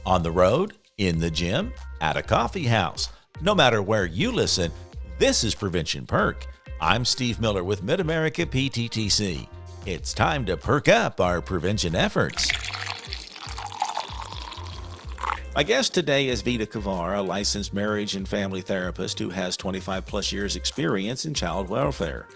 On the road, in the gym, at a coffee house. No matter where you listen, this is Prevention Perk. I'm Steve Miller with Mid-America PTTC. It's time to perk up our prevention efforts. My guest today is Vida Kavar, a licensed marriage and family therapist who has 25 plus years experience in child welfare.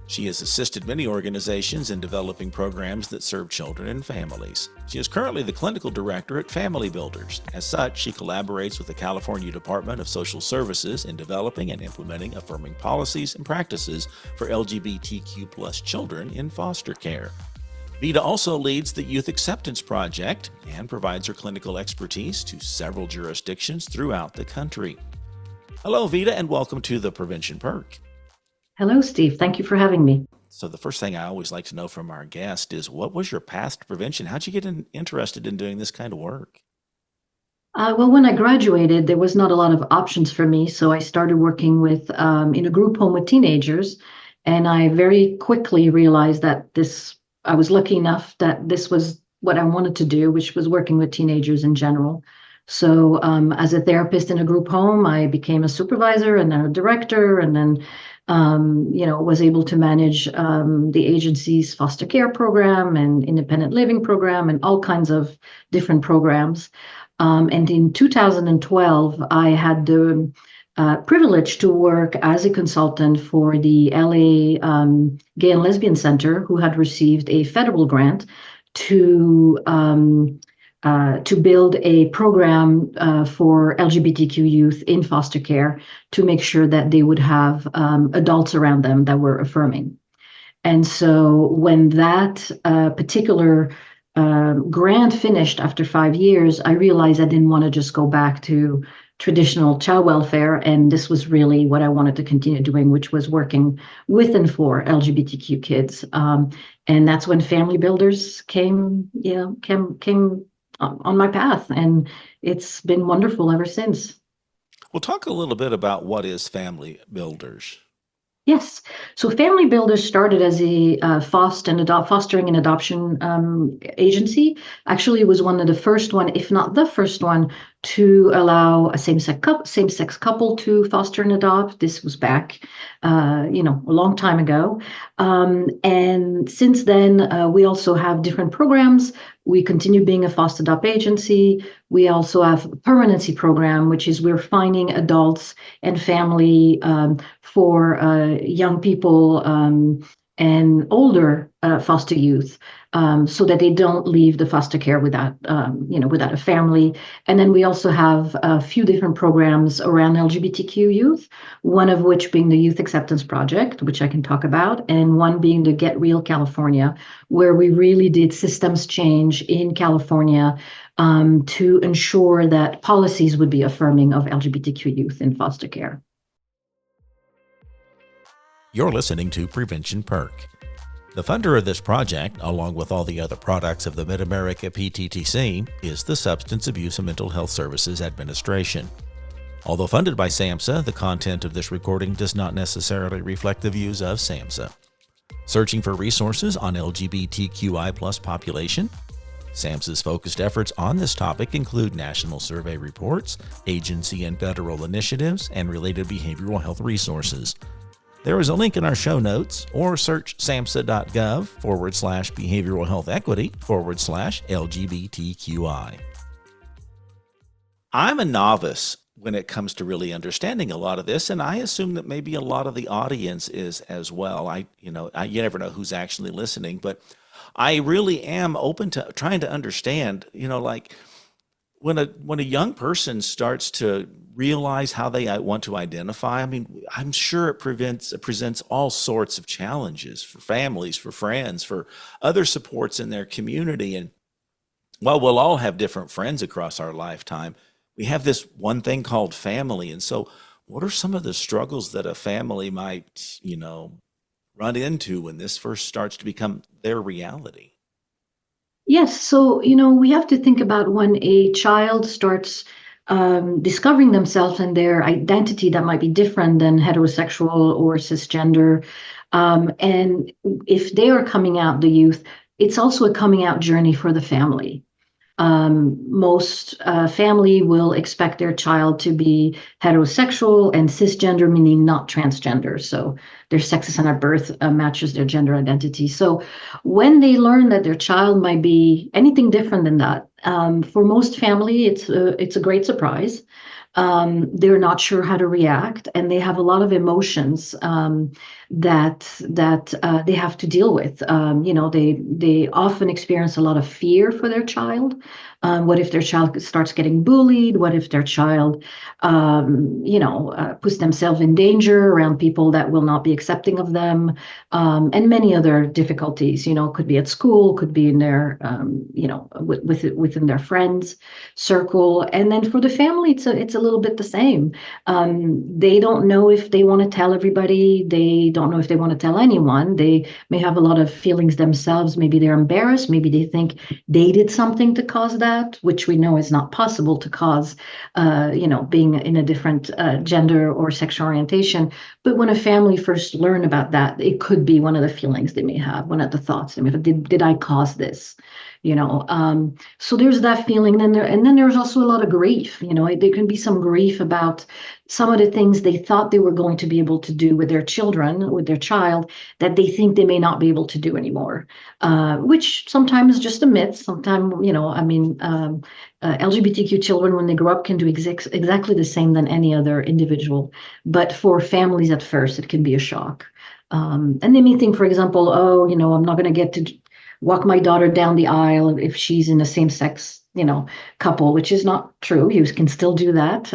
She has assisted many organizations in developing programs that serve children and families. She is currently the clinical director at Family Builders. As such, she collaborates with the California Department of Social Services in developing and implementing affirming policies and practices for LGBTQ plus children in foster care. Vida also leads the Youth Acceptance Project and provides her clinical expertise to several jurisdictions throughout the country. Hello, Vida, and welcome to the Prevention Perk. Hello, Steve. Thank you for having me. So the first thing I always like to know from our guest is, what was your path to prevention? How'd you get interested in doing this kind of work? Well, when I graduated, there was not a lot of options for me, so I started working with in a group home with teenagers, and I very quickly realized that I was lucky enough that this was what I wanted to do, which was working with teenagers in general. So as a therapist in a group home, I became a supervisor and then a director, and then was able to manage the agency's foster care program and independent living program and all kinds of different programs. And in 2012, I had the privilege to work as a consultant for the LA Gay and Lesbian Center, who had received a federal grant to build a program for LGBTQ youth in foster care to make sure that they would have adults around them that were affirming. And so when that particular grant finished after 5 years, I realized I didn't want to just go back to traditional child welfare, and this was really what I wanted to continue doing, which was working with and for LGBTQ kids. And that's when Family Builders came on my path, and it's been wonderful ever since. Well, talk a little bit about what is Family Builders. Yes. So Family Builders started as a fostering and adoption agency. Actually, it was one of the first one, if not the first one, to allow a same-sex couple to foster and adopt. This was back, a long time ago. And since then, we also have different programs. We continue being a foster adopt agency. We also have a permanency program, which is we're finding adults and family for young people and older foster youth, so that they don't leave the foster care without a family. And then we also have a few different programs around LGBTQ youth, one of which being the Youth Acceptance Project, which I can talk about, and one being the Get Real California, where we really did systems change in California to ensure that policies would be affirming of LGBTQ youth in foster care. You're listening to Prevention Perk. The funder of this project, along with all the other products of the Mid-America PTTC, is the Substance Abuse and Mental Health Services Administration. Although funded by SAMHSA, the content of this recording does not necessarily reflect the views of SAMHSA. Searching for resources on LGBTQI+ population? SAMHSA's focused efforts on this topic include national survey reports, agency and federal initiatives, and related behavioral health resources. There is a link in our show notes, or search samhsa.gov/behavioral health equity/LGBTQI. I'm a novice when it comes to really understanding a lot of this, and I assume that maybe a lot of the audience is as well. You never know who's actually listening, but I really am open to trying to understand, like when a young person starts to realize how they want to identify, I'm sure it presents all sorts of challenges for families, for friends, for other supports in their community. And while we'll all have different friends across our lifetime, we have this one thing called family. And so what are some of the struggles that a family might, run into when this first starts to become their reality? Yes. So, we have to think about when a child starts discovering themselves and their identity that might be different than heterosexual or cisgender. And if they are coming out, the youth, it's also a coming out journey for the family. Most family will expect their child to be heterosexual and cisgender, meaning not transgender. So their sex assigned at birth matches their gender identity. So when they learn that their child might be anything different than that, for most family, it's a great surprise. They're not sure how to react, and they have a lot of emotions that they have to deal with. They often experience a lot of fear for their child. What if their child starts getting bullied? What if their child, puts themselves in danger around people that will not be accepting of them, and many other difficulties. Could be at school, could be in their, within their friends circle. And then for the family, it's a little bit the same. They don't know if they want to tell everybody. They don't know if they want to tell anyone. They may have a lot of feelings themselves. Maybe they're embarrassed. Maybe they think they did something to cause that, which we know is not possible to cause, being in a different gender or sexual orientation. But when a family first learn about that, it could be one of the feelings they may have, one of the thoughts they may have. Did I cause this? So there's that feeling. And then there's also a lot of grief. There can be some grief about some of the things they thought they were going to be able to do with their children, with their child, that they think they may not be able to do anymore, which sometimes is just a myth. Sometimes, LGBTQ children, when they grow up, can do exactly the same than any other individual. But for families at first, it can be a shock. And they may think, for example, oh, I'm not going to get to walk my daughter down the aisle if she's in a same-sex, couple, which is not true. You can still do that.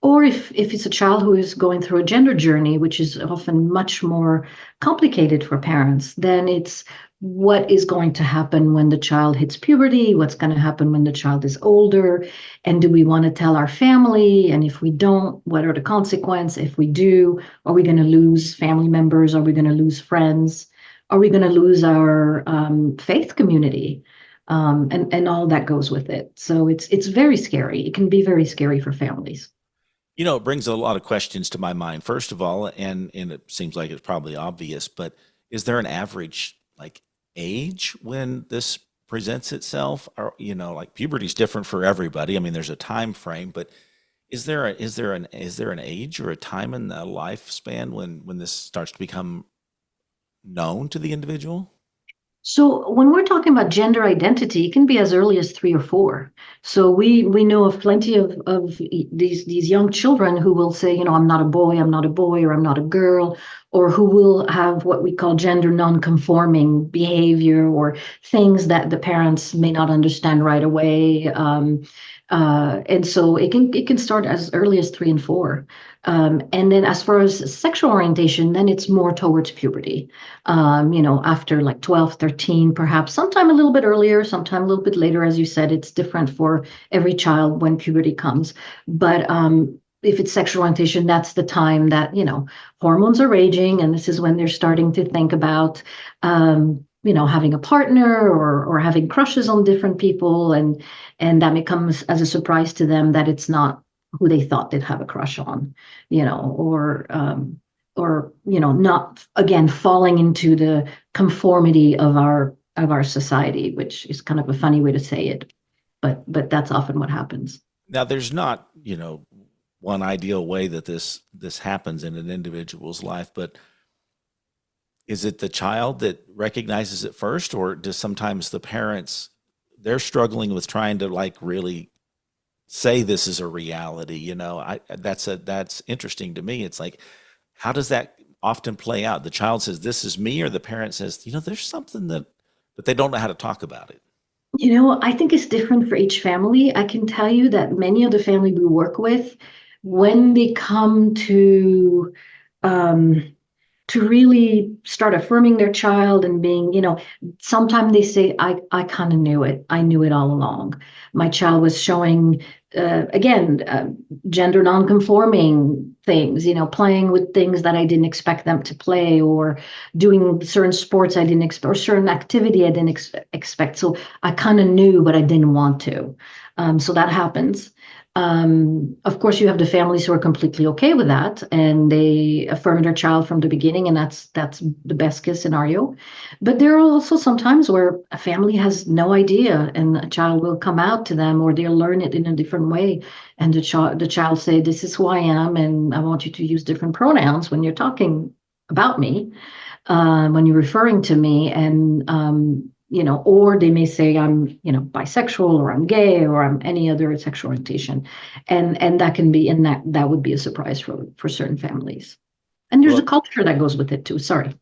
Or if it's a child who is going through a gender journey, which is often much more complicated for parents, then it's what is going to happen when the child hits puberty, what's going to happen when the child is older, and do we want to tell our family? And if we don't, what are the consequences? If we do, are we going to lose family members? Are we going to lose friends? Are we going to lose our faith community? And all that goes with it. So it's very scary. It can be very scary for families. It brings a lot of questions to my mind. First of all, and it seems like it's probably obvious, but is there an average like age when this presents itself? Or like puberty is different for everybody. I mean, there's a time frame, but is there an age or a time in the lifespan when this starts to become known to the individual? So when we're talking about gender identity, it can be as early as 3 or 4. So we know of plenty of these young children who will say, I'm not a boy, I'm not a boy, or I'm not a girl, or who will have what we call gender non-conforming behavior or things that the parents may not understand right away. And so it can start as early as 3 and 4. And then as far as sexual orientation, then it's more towards puberty, after like 12, 13, perhaps sometime a little bit earlier, sometime a little bit later. As you said, it's different for every child when puberty comes. But if it's sexual orientation, that's the time that, hormones are raging. And this is when they're starting to think about, having a partner or having crushes on different people. And that may come as a surprise to them that it's not who they thought they'd have a crush on, or not again falling into the conformity of our society, which is kind of a funny way to say it, but that's often what happens. Now, there's not, one ideal way that this happens in an individual's life, but is it the child that recognizes it first, or does sometimes the parents they're struggling with trying to like really say this is a reality? That's interesting to me. It's like, how does that often play out? The child says, "This is me," or the parent says, "There's something that," but they don't know how to talk about it. I think it's different for each family. I can tell you that many of the family we work with, when they come um, to really start affirming their child and being, sometimes they say, I kind of knew it. I knew it all along. My child was showing, again, gender nonconforming things, playing with things that I didn't expect them to play, or doing certain sports I didn't expect, or certain activity I didn't expect. So I kind of knew, but I didn't want to. So that happens. Of course, you have the families who are completely okay with that, and they affirm their child from the beginning, and that's the best case scenario. But there are also some times where a family has no idea, and a child will come out to them, or they'll learn it in a different way, and the child say, "This is who I am, and I want you to use different pronouns when you're talking about me." When you're referring to me, and or they may say I'm, bisexual, or I'm gay, or I'm any other sexual orientation, and that can be, and that would be a surprise for certain families. And there's a Well, culture that goes with it too. Sorry.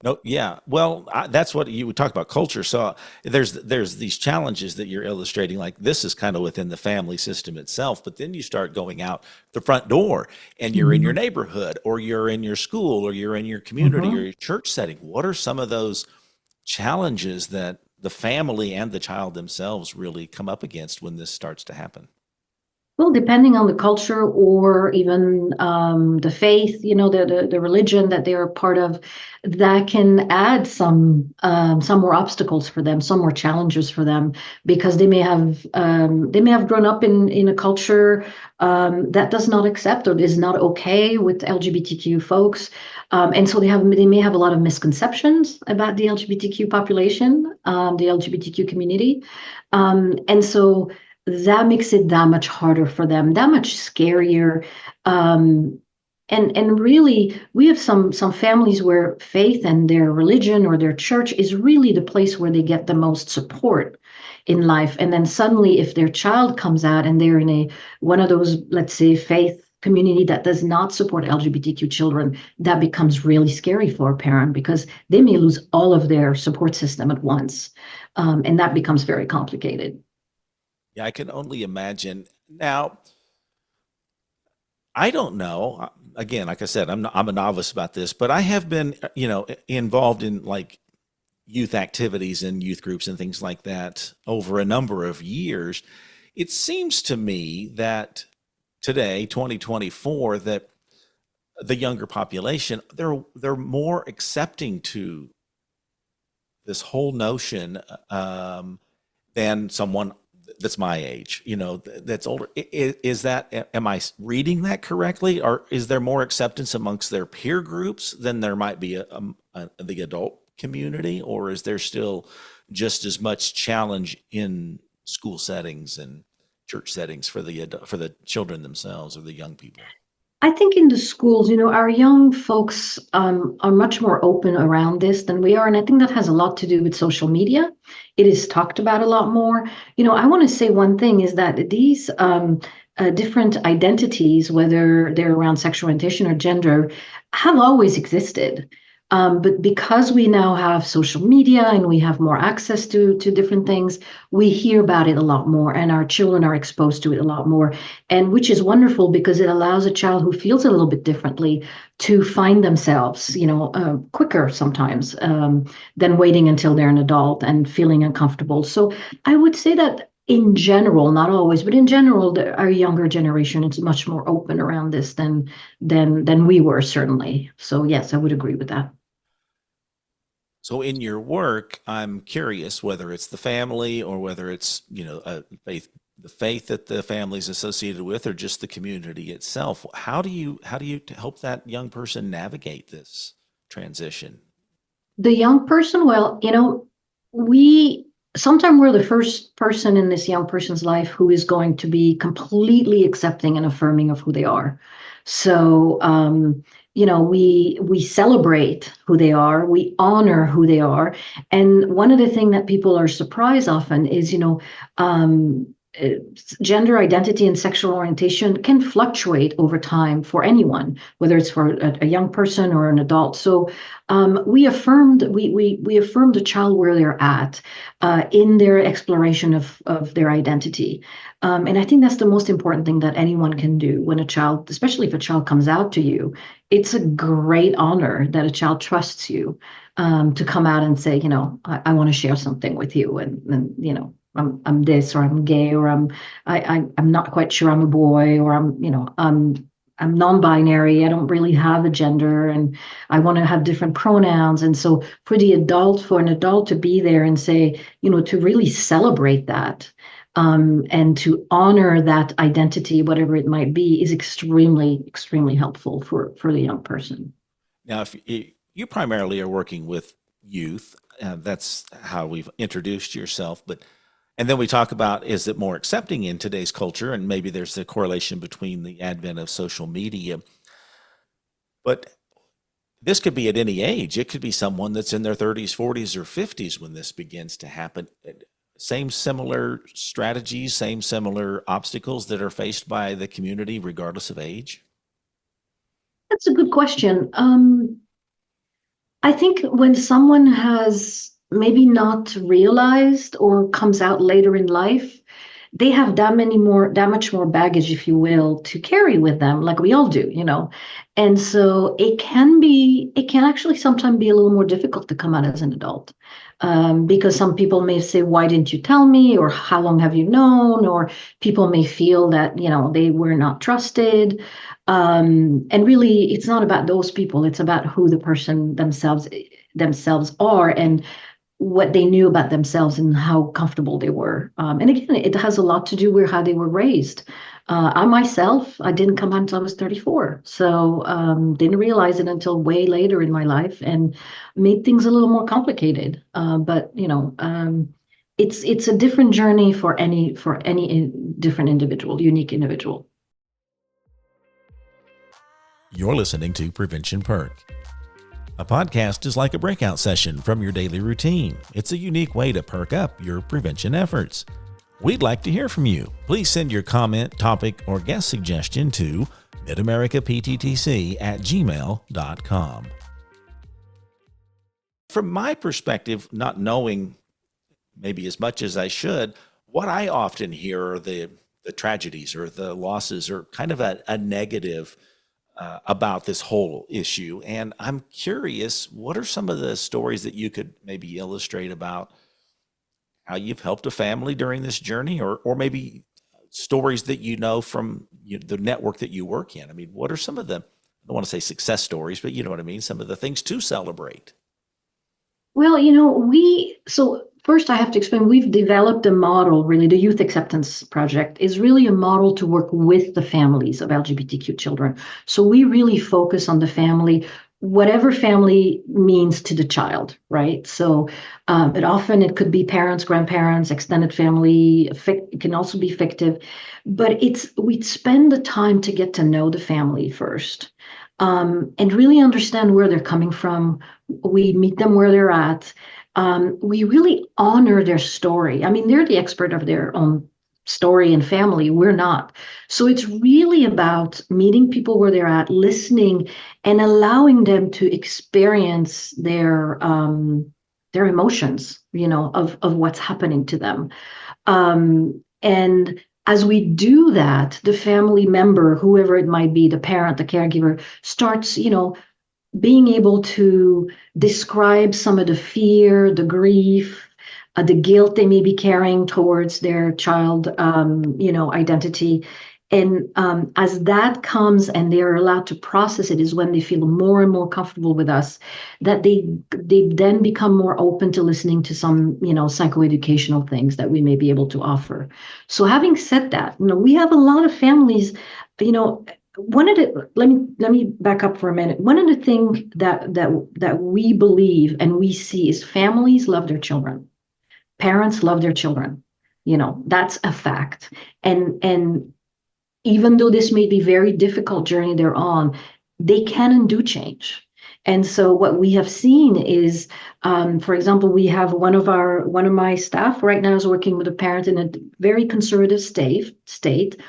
no, yeah. Well, that's what you would talk about culture. So there's these challenges that you're illustrating. Like this is kind of within the family system itself, but then you start going out the front door, and you're in your Mhm. neighborhood, or you're in your school, or you're in your community, or Mhm. your church setting. What are some of those challenges that the family and the child themselves really come up against when this starts to happen? Well, depending on the culture, or even the faith, the religion that they're part of, that can add some more obstacles for them, some more challenges for them, because they may have grown up in a culture that does not accept or is not okay with LGBTQ folks, and so they may have a lot of misconceptions about the LGBTQ population, the LGBTQ community, and so that makes it that much harder for them, that much scarier. And really, we have some families where faith and their religion or their church is really the place where they get the most support in life. And then suddenly, if their child comes out and they're in one of those, let's say, faith community that does not support LGBTQ children, that becomes really scary for a parent, because they may lose all of their support system at once. And that becomes very complicated. Yeah, I can only imagine. Now, I don't know. Again, like I said, I'm a novice about this, but I have been, involved in like youth activities and youth groups and things like that over a number of years. It seems to me that today, 2024, that the younger population, they're more accepting to this whole notion, than someone that's my age, that's older. Is that, am I reading that correctly? Or is there more acceptance amongst their peer groups than there might be the adult community? Or is there still just as much challenge in school settings and church settings for the children themselves or the young people? I think in the schools, our young folks are much more open around this than we are. And I think that has a lot to do with social media. It is talked about a lot more. I want to say one thing is that these different identities, whether they're around sexual orientation or gender, have always existed. But because we now have social media and we have more access to different things, we hear about it a lot more, and our children are exposed to it a lot more, and which is wonderful because it allows a child who feels a little bit differently to find themselves, quicker sometimes, than waiting until they're an adult and feeling uncomfortable. So I would say that in general, not always, but in general, our younger generation is much more open around this than we were, certainly. So yes, I would agree with that. So in your work, I'm curious whether it's the family or whether it's, the faith that the family is associated with, or just the community itself. How do you help that young person navigate this transition? The young person, well, we sometimes we're the first person in this young person's life who is going to be completely accepting and affirming of who they are. So, we celebrate who they are, we honor who they are, and one of the things that people are surprised often is, um, uh, gender identity and sexual orientation can fluctuate over time for anyone, whether it's for a young person or an adult. So we affirmed the child where they're at, in their exploration of their identity, and I think that's the most important thing that anyone can do when a child, especially if a child comes out to you. It's a great honor that a child trusts you, to come out and say, I want to share something with you, and I'm this, or I'm gay, or I'm not quite sure I'm a boy, or I'm non-binary. I don't really have a gender, and I want to have different pronouns. And so for an adult to be there and say, to really celebrate that, and to honor that identity, whatever it might be, is extremely, extremely helpful for the young person. Now, if you primarily are working with youth, that's how we've introduced yourself. But and then we talk about, is it more accepting in today's culture? And maybe there's a correlation between the advent of social media. But this could be at any age. It could be someone that's in their 30s, 40s, or 50s when this begins to happen. Same similar strategies, same similar obstacles that are faced by the community, regardless of age. That's a good question. I think when someone has maybe not realized or comes out later in life, they have that much more baggage, if you will, to carry with them, like we all do, you know. And so it can actually sometimes be a little more difficult to come out as an adult. Because some people may say, why didn't you tell me? Or how long have you known? Or people may feel that, you know, they were not trusted. And really, it's not about those people. It's about who the person themselves are, and what they knew about themselves and how comfortable they were. And again, it has a lot to do with how they were raised. I didn't come out until I was 34. So didn't realize it until way later in my life, and made things a little more complicated. But you know, it's a different journey for any different individual, unique individual. You're listening to Prevention Perk. A podcast is like a breakout session from your daily routine. It's a unique way to perk up your prevention efforts. We'd like to hear from you. Please send your comment, topic, or guest suggestion to midamericapttc@gmail.com. From my perspective, not knowing maybe as much as I should, what I often hear are the tragedies or the losses, or kind of a negative about this whole issue. And I'm curious, what are some of the stories that you could maybe illustrate about how you've helped a family during this journey, or maybe stories that you know from the network that you work in? I mean, what are some of the, I don't want to say success stories, but you know what I mean, some of the things to celebrate? Well, so first I have to explain, we've developed a model, really. The Youth Acceptance Project is really a model to work with the families of LGBTQ children. So we really focus on the family, whatever family means to the child, right? So, but often it could be parents, grandparents, extended family, it can also be fictive, but we spend the time to get to know the family first. And really understand where they're coming from. We meet them where they're at. We really honor their story. I mean, they're the expert of their own story and family. We're not. So it's really about meeting people where they're at, listening, and allowing them to experience their emotions, of what's happening to them. And as we do that, the family member, whoever it might be, the parent, the caregiver, starts, being able to describe some of the fear, the grief, the guilt they may be carrying towards their child, identity. And as that comes and they're allowed to process it, is when they feel more and more comfortable with us, that they then become more open to listening to some, psychoeducational things that we may be able to offer. So having said that, we have a lot of families, one of the let me back up for a minute. One of the things that we believe and we see is families love their children. Parents love their children. That's a fact. And even though this may be a very difficult journey they're on, they can and do change. And so what we have seen is, for example, we have one of my staff right now is working with a parent in a very conservative state.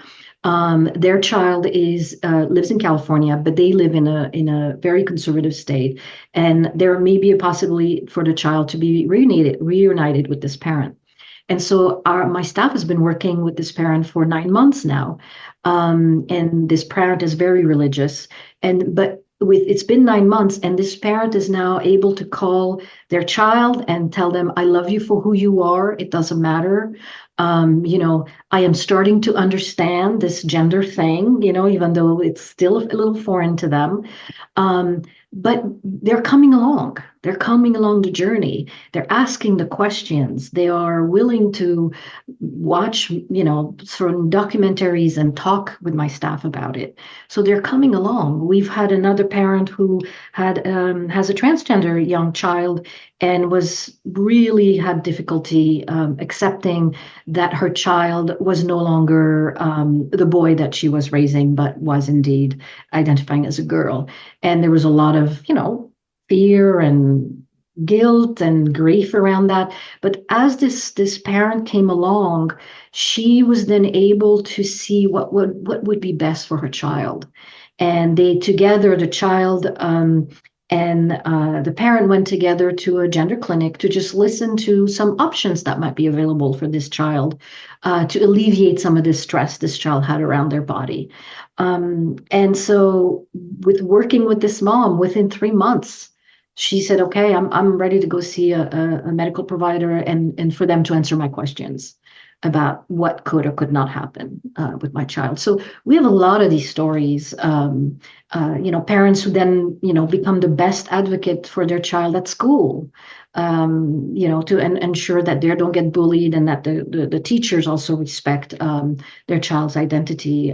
Their child lives in California, but they live in a very conservative state, and there may be a possibility for the child to be reunited with this parent. And so my staff has been working with this parent for 9 months now. And this parent is very religious. But it's been 9 months, and this parent is now able to call their child and tell them, I love you for who you are. It doesn't matter. I am starting to understand this gender thing, even though it's still a little foreign to them. But they're coming along. They're coming along the journey. They're asking the questions. They are willing to watch, sort of documentaries and talk with my staff about it. So they're coming along. We've had another parent who has a transgender young child and was really had difficulty accepting that her child was no longer the boy that she was raising, but was indeed identifying as a girl. And there was a lot of, fear and guilt and grief around that. But as this parent came along, she was then able to see what would be best for her child. And they together, the child and the parent went together to a gender clinic to just listen to some options that might be available for this child to alleviate some of this stress this child had around their body. And so, with working with this mom, within 3 months, she said, "Okay, I'm ready to go see a medical provider and for them to answer my questions about what could or could not happen with my child." So we have a lot of these stories. Parents who then become the best advocate for their child at school. To ensure that they don't get bullied and that the teachers also respect their child's identity.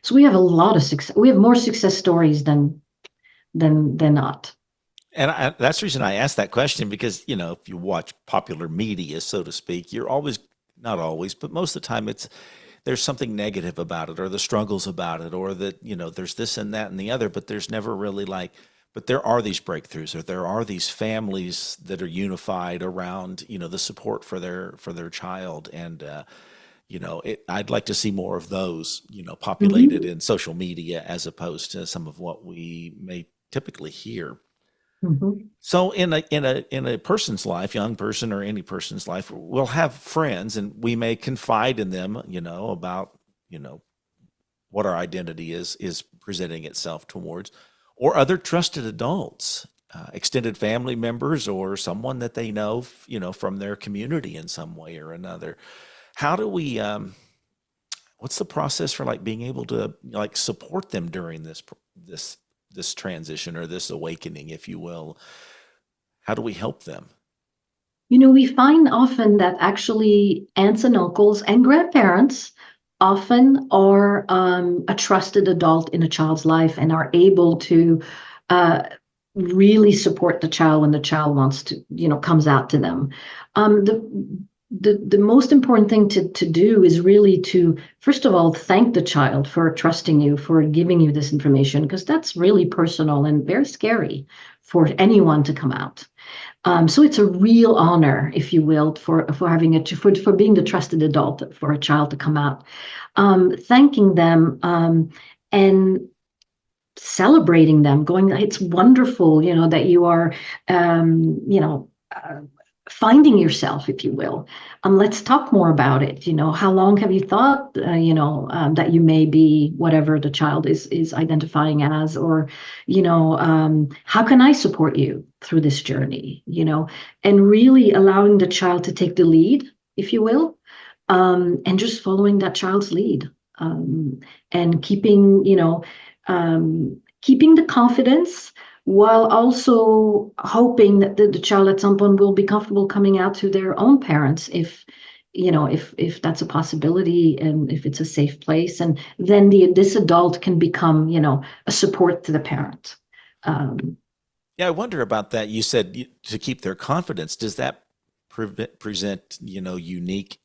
So we have a lot of success. We have more success stories than not. And that's the reason I asked that question because, if you watch popular media, so to speak, you're always, not always, but most of the time there's something negative about it or the struggles about it or that, there's this and that and the other, but there's never really but there are these breakthroughs or there are these families that are unified around, the support for their child. And, I'd like to see more of those, populated Mhm. in social media as opposed to some of what we may typically hear. Mhm. So in a person's life, young person or any person's life, we'll have friends and we may confide in them, about, what our identity is presenting itself towards, or other trusted adults, extended family members, or someone that they know, from their community in some way or another. How do we, what's the process for like being able to like support them during this transition or this awakening, if you will? How do we help them? We find often that actually aunts and uncles and grandparents often are a trusted adult in a child's life and are able to uh, really support the child when the child wants to, comes out to them. The most important thing to do is really to, first of all, thank the child for trusting you, for giving you this information, because that's really personal and very scary for anyone to come out. So it's a real honor, if you will, for having for being the trusted adult for a child to come out. Thanking them and celebrating them, going, it's wonderful, that you are, finding yourself, if you will. Let's talk more about it. How long have you thought, that you may be whatever the child is identifying as, or, how can I support you through this journey? And really allowing the child to take the lead, if you will, and just following that child's lead, and keeping the confidence while also hoping that the child at some point will be comfortable coming out to their own parents if that's a possibility and if it's a safe place, and then this adult can become a support to the parent. um, Yeah, I wonder about that. You said to keep their confidence. Does that present, unique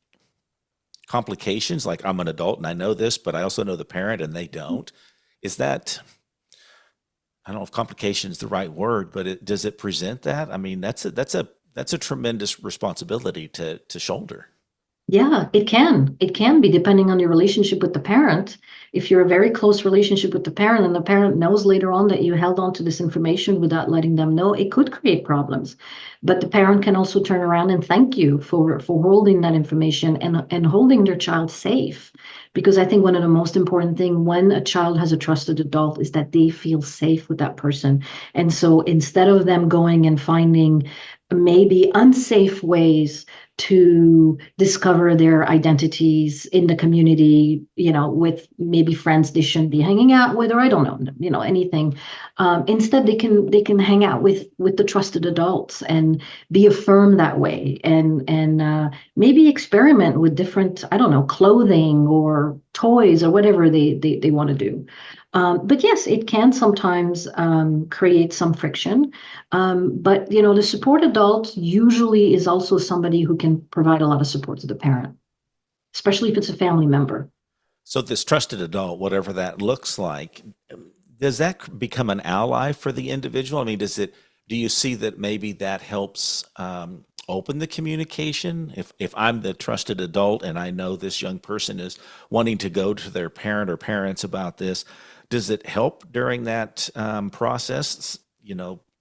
complications? Like I'm an adult and I know this, but I also know the parent and they don't. Is that, I don't know if complication is the right word, but does it present that? I mean, that's a tremendous responsibility to shoulder. Yeah, it can. It can be depending on your relationship with the parent. If you're a very close relationship with the parent and the parent knows later on that you held on to this information without letting them know, it could create problems. But the parent can also turn around and thank you for holding that information and holding their child safe. Because I think one of the most important thing when a child has a trusted adult is that they feel safe with that person. And so instead of them going and finding maybe unsafe ways to discover their identities in the community, with maybe friends they shouldn't be hanging out with, or I don't know, anything. Instead, they can hang out with the trusted adults and be affirmed that way, and maybe experiment with different, I don't know, clothing or toys or whatever they want to do. But yes, it can sometimes create some friction. But the support adult usually is also somebody who can provide a lot of support to the parent, especially if it's a family member. So this trusted adult, whatever that looks like, does that become an ally for the individual? I mean, do you see that maybe that helps open the communication? If I'm the trusted adult and I know this young person is wanting to go to their parent or parents about this, does it help during that process,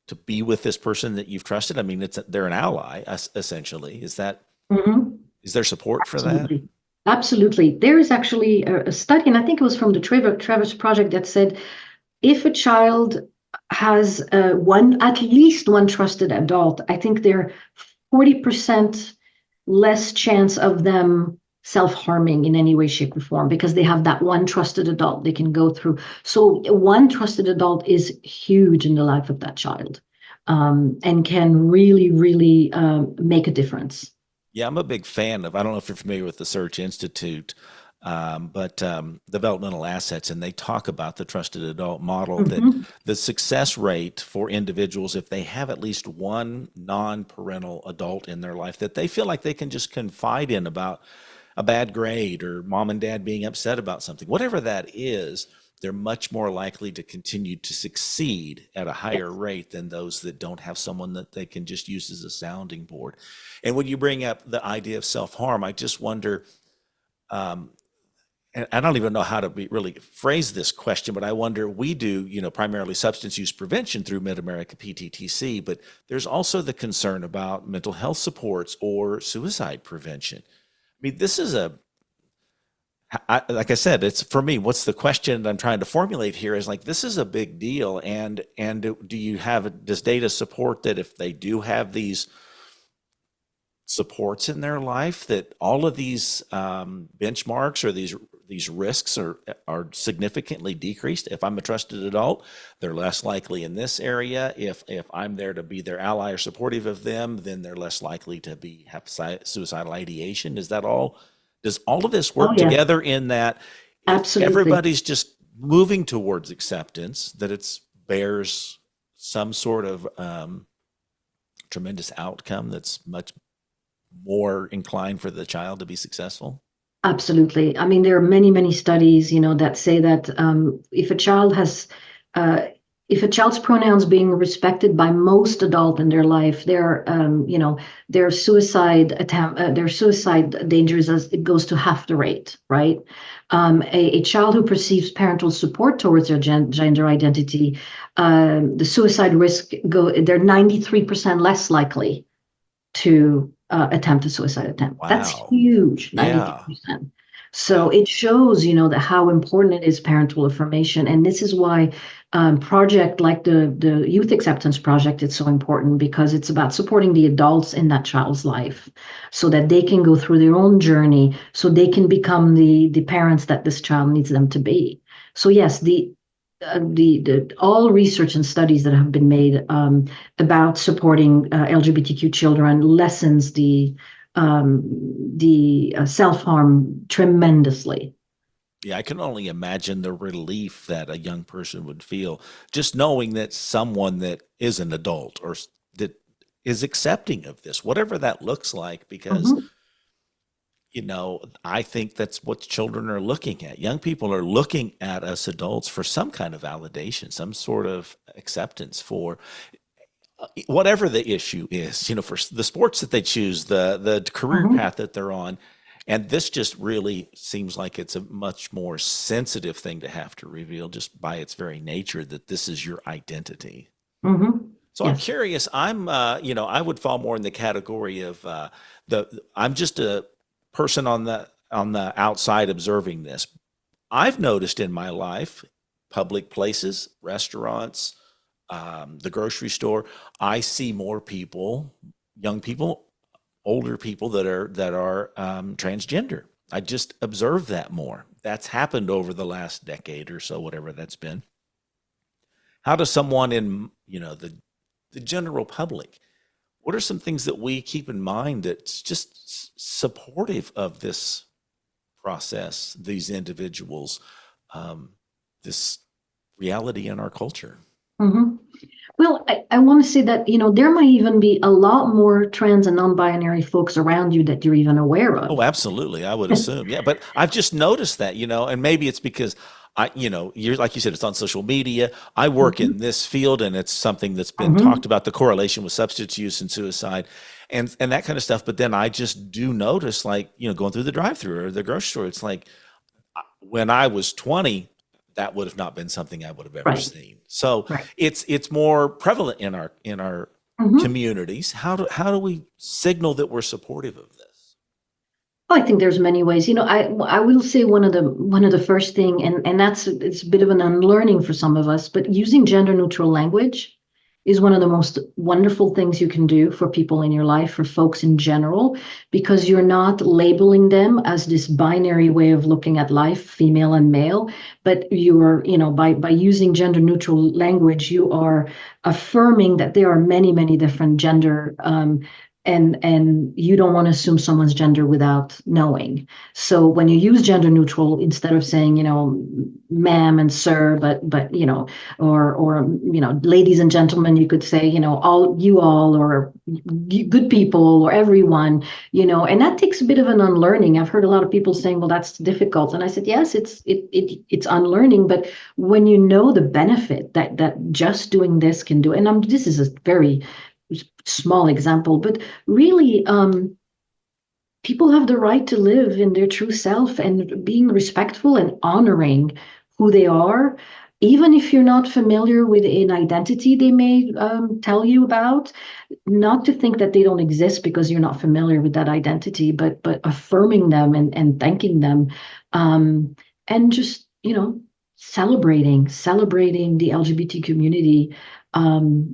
to be with this person that you've trusted? I mean, they're an ally, essentially. Mhm. Is there support for that? Absolutely. Absolutely. There is actually a study, and I think it was from the Travis Project, that said if a child has at least one trusted adult, I think they're 40% less chance of them self-harming in any way, shape, or form because they have that one trusted adult they can go through. So one trusted adult is huge in the life of that child, and can really, really make a difference. Yeah, I'm a big fan of, I don't know if you're familiar with the Search Institute, but developmental assets, and they talk about the trusted adult model that Mhm. the success rate for individuals, if they have at least one non-parental adult in their life that they feel like they can just confide in about a bad grade or mom and dad being upset about something, whatever that is, they're much more likely to continue to succeed at a higher Yes. rate than those that don't have someone that they can just use as a sounding board. And when you bring up the idea of self-harm, I just wonder, um, and I don't even know how to really phrase this question, but I wonder, we do, primarily substance use prevention through Mid-America PTTC, but there's also the concern about mental health supports or suicide prevention. I mean, this is like I said, it's for me, what's the question that I'm trying to formulate here is like, this is a big deal. And does data support that if they do have these supports in their life, that all of these benchmarks or these risks are significantly decreased? If I'm a trusted adult, they're less likely in this area. If I'm there to be their ally or supportive of them, then they're less likely to have suicidal ideation. Does all of this Oh, work yes, together in that if absolutely. everybody's just moving towards acceptance, that it bears some sort of tremendous outcome that's much more inclined for the child to be successful? Absolutely. I mean, there are many, many studies, that say that uh, if a child's pronouns being respected by most adult in their life, their suicide dangers as it goes to half the rate, right? A child who perceives parental support towards their gender identity, the suicide risk they're 93% less likely to attempt a suicide attempt. That's Wow. huge, Yeah. 93%. So Yeah. it shows, that how important it is parental affirmation. And this is why project like the Youth Acceptance Project is so important because it's about supporting the adults in that child's life so that they can go through their own journey, so they can become the parents that this child needs them to be. So yes, the all research and studies that have been made about supporting LGBTQ children lessens the self harm tremendously. Yeah, I can only imagine the relief that a young person would feel just knowing that someone that is an adult or that is accepting of this, whatever that looks like, because Mhm, I think that's what children are looking at. Young people are looking at us adults for some kind of validation, some sort of acceptance for whatever the issue is, for the sports that they choose, the career mhm, path that they're on. And this just really seems like it's a much more sensitive thing to have to reveal just by its very nature that this is your identity. mhm. So I'm Yes. curious. I would fall more in the category of I'm just a person on the outside observing this. I've noticed in my life, public places, restaurants, the grocery store, I see more people, young people, older people that are transgender. I just observed that more. That's happened over the last decade or so, whatever that's been. How does someone in, the general public, what are some things that we keep in mind that's just supportive of this process, these individuals, um, this reality in our culture? Mhm. Well, I want to say that, there might even be a lot more trans and non-binary folks around you that you're even aware Oh, of. absolutely. I would assume. Yeah. But I've just noticed that, and maybe it's because you're like you said, it's on social media. I work Mhm. in this field and it's something that's been talked Mhm. about, the correlation with substance use and suicide and that kind of stuff. But then I just do notice, like, going through the drive-through or the grocery store, it's like when I was 20, that would have not been something I would have ever Right, seen. So right. it's more prevalent in our Mhm. communities. How do we signal that we're supportive of this? Oh, I think there's many ways. I will say one of the first thing, and that's it's a bit of an unlearning for some of us, but using gender neutral language is one of the most wonderful things you can do for people in your life, for folks in general, because you're not labeling them as this binary way of looking at life, female and male, but you're, by using gender neutral language, you are affirming that there are many, many different gender and you don't want to assume someone's gender without knowing. So when you use gender neutral, instead of saying, ma'am and sir, but or ladies and gentlemen, you could say, all you all, or good people, or everyone, and that takes a bit of an unlearning. I've heard a lot of people saying, well, that's difficult. And I said, yes, it's unlearning, but when you know the benefit that just doing this can do, and this is a very small example, but really, people have the right to live in their true self and being respectful and honoring who they are, even if you're not familiar with an identity they may tell you about. Not to think that they don't exist because you're not familiar with that identity, but affirming them and thanking them, um, and just celebrating the LGBT community.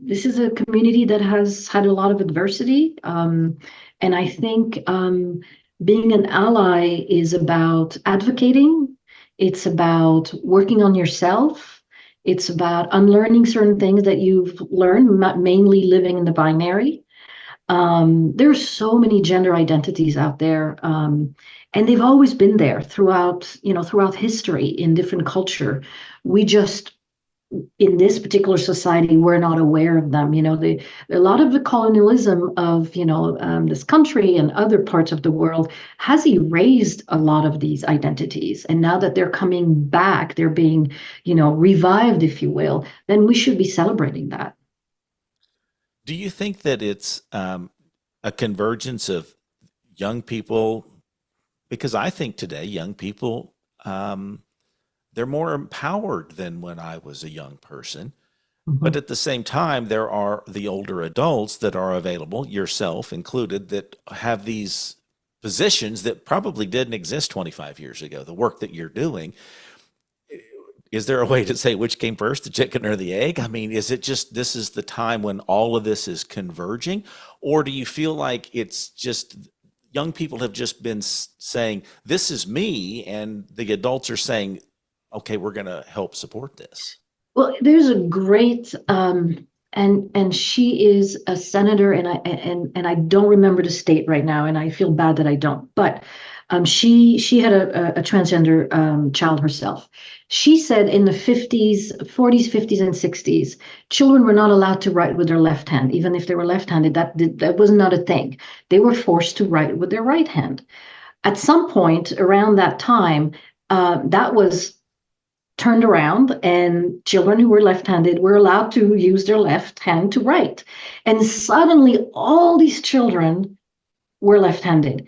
This is a community that has had a lot of adversity, and I think being an ally is about advocating. It's about working on yourself. It's about unlearning certain things that you've learned, mainly living in the binary. There's so many gender identities out there, and they've always been there throughout history in different culture. We just in this particular society, we're not aware of them. A lot of the colonialism of this country and other parts of the world has erased a lot of these identities. And now that they're coming back, they're being revived, if you will. Then we should be celebrating that. Do you think that it's a convergence of young people? Because I think today young people, they're more empowered than when I was a young person. But Mhm. at the same time, there are the older adults that are available, yourself included, that have these positions that probably didn't exist 25 years ago. The work that you're doing, is there a way to say which came first, the chicken or the egg? I mean, is it just this is the time when all of this is converging? Or do you feel like it's just young people have just been saying, this is me, and the adults are saying, okay, we're going to help support this? Well, there's a great and she is a senator, and I don't remember the state right now, and I feel bad that I don't. But she had a transgender child herself. She said in the 50s, 40s, 50s, and 60s, children were not allowed to write with their left hand, even if they were left-handed. That was not a thing. They were forced to write with their right hand. At some point around that time, that was turned around, and children who were left-handed were allowed to use their left hand to write. And suddenly all these children were left-handed.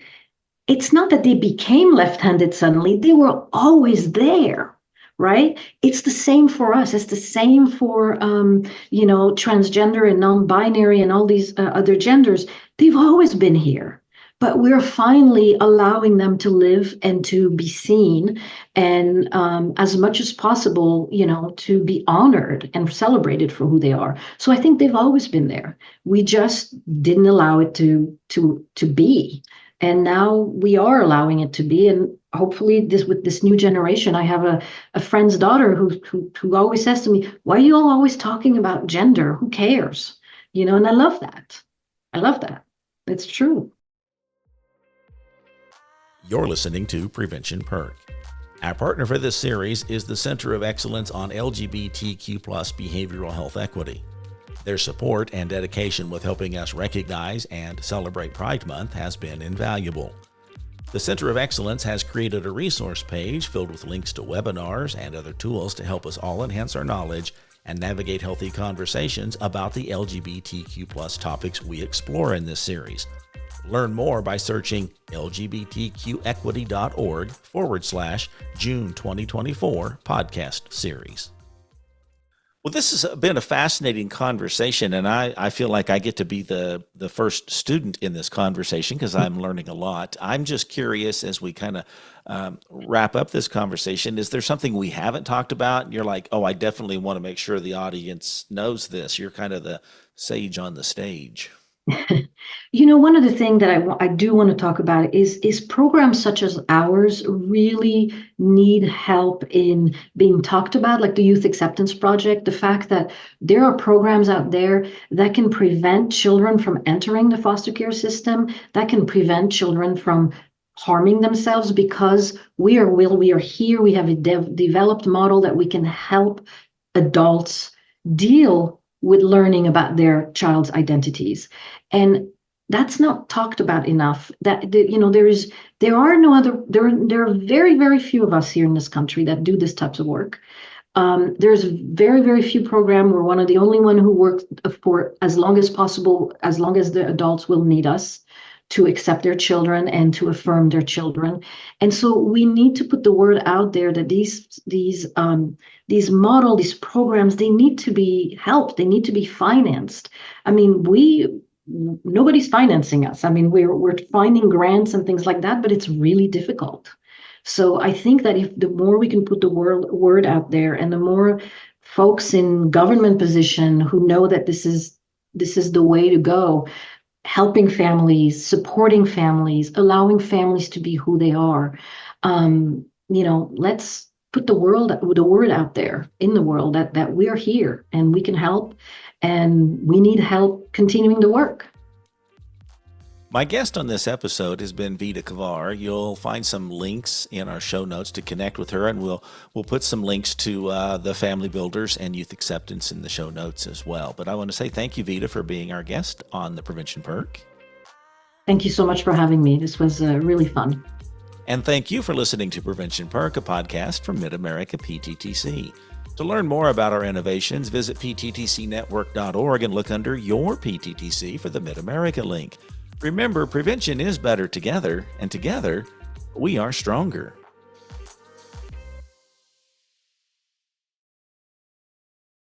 It's not that they became left-handed suddenly, they were always there, right? It's the same for us. It's the same for transgender and non-binary and all these other genders. They've always been here, but we're finally allowing them to live and to be seen, and as much as possible, to be honored and celebrated for who they are. So I think they've always been there. We just didn't allow it to be, and now we are allowing it to be. And hopefully, with this new generation, I have a friend's daughter who always says to me, "Why are you all always talking about gender? Who cares?" And I love that. I love that. It's true. You're listening to Prevention Perk. Our partner for this series is the Center of Excellence on LGBTQ plus behavioral health equity. Their support and dedication with helping us recognize and celebrate Pride Month has been invaluable. The Center of Excellence has created a resource page filled with links to webinars and other tools to help us all enhance our knowledge and navigate healthy conversations about the LGBTQ plus topics we explore in this series. Learn more by searching lgbtqequity.org/June 2024 podcast series. Well, this has been a fascinating conversation, and I feel like I get to be the first student in this conversation because I'm learning a lot. I'm just curious as we kind of wrap up this conversation, is there something we haven't talked about? And you're like, oh, I definitely want to make sure the audience knows this. You're kind of the sage on the stage. One of the things that I do want to talk about is programs such as ours really need help in being talked about, like the Youth Acceptance Project. The fact that there are programs out there that can prevent children from entering the foster care system, that can prevent children from harming themselves, because we are here. We have a developed model that we can help adults deal with learning about their child's identities. And that's not talked about enough. There are very, very few of us here in this country that do this types of work. There's very, very few programs. We're one of the only one who work for as long as possible, as long as the adults will need us to accept their children and to affirm their children. And so we need to put the word out there that these programs, they need to be helped. They need to be financed. I mean, nobody's financing us. I mean, we're finding grants and things like that, but it's really difficult. So I think that if the more we can put the word out there, and the more folks in government position who know that this is the way to go, helping families, supporting families, allowing families to be who they are. Let's put the word out there in the world that we are here and we can help, and we need help continuing the work. My guest on this episode has been Vida Kavar. You'll find some links in our show notes to connect with her, and we'll put some links to the Family Builders and Youth Acceptance in the show notes as well. But I want to say thank you, Vida, for being our guest on the Prevention Perk. Thank you so much for having me. This was really fun. And thank you for listening to Prevention Perk, a podcast from Mid-America PTTC. To learn more about our innovations, visit pttcnetwork.org and look under your PTTC for the Mid-America link. Remember, prevention is better together, and together we are stronger.